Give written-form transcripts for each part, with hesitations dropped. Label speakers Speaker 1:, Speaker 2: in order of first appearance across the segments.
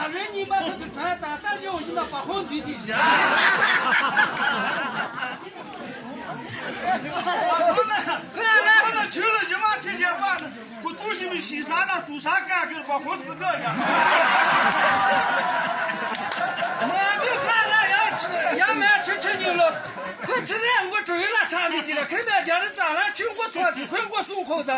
Speaker 1: 打人你把他都传达，但是我就那把红嘴的人。
Speaker 2: 我那去了一晚提前把我东西没洗啥呢，做啥干去了，把红嘴这样。
Speaker 1: 我就看那羊面吃牛了，快吃点我追了长的去了，看那家的咋了？去我团子，快我送口子。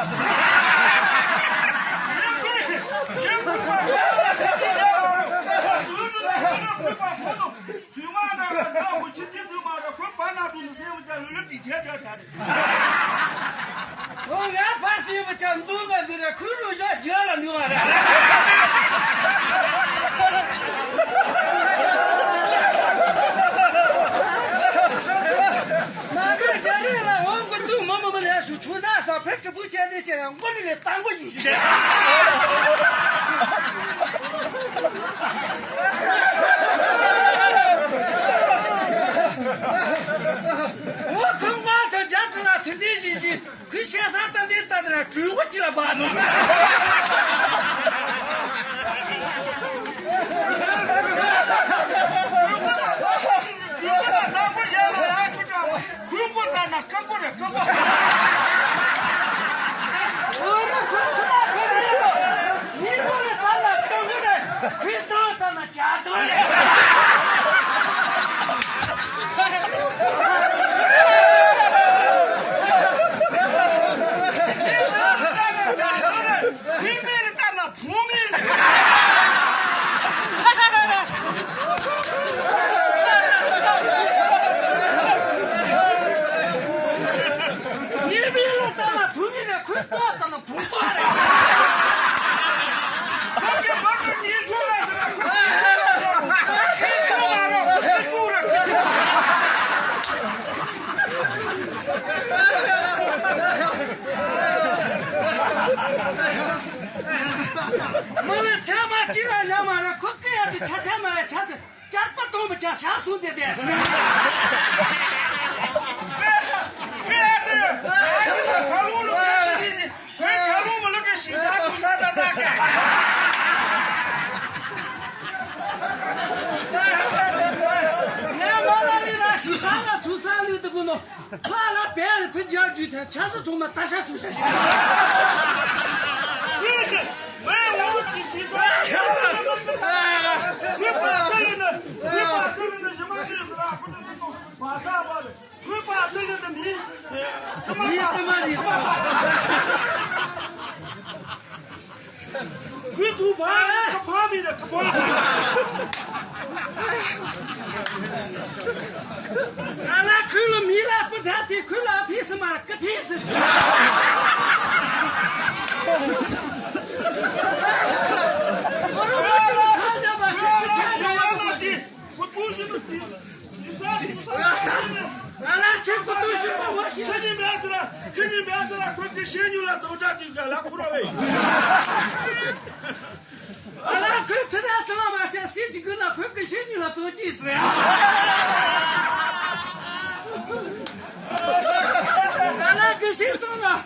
Speaker 1: 我俺怕是我讲弄个的了，口头上讲了弄了。哪个家里了？我都么来说，出大上拍直播间的这样，我这里当过一些。我看我这家这那天天一起，快线上等的追我去了吧？家啥送的电视？完了，别人不讲句的，全是从那大山出去。回头把可怕的可怕。俺那看了米了不谈的，看了皮什么个皮是。我说我看着吧，我东西都丢了。俺那吃不东西把我看你面子了，快给仙女了，都这地方来哭了喂。俺那快吃点什么吧，像谁几个呢？快给仙女了，都几次呀？俺那给谁做了？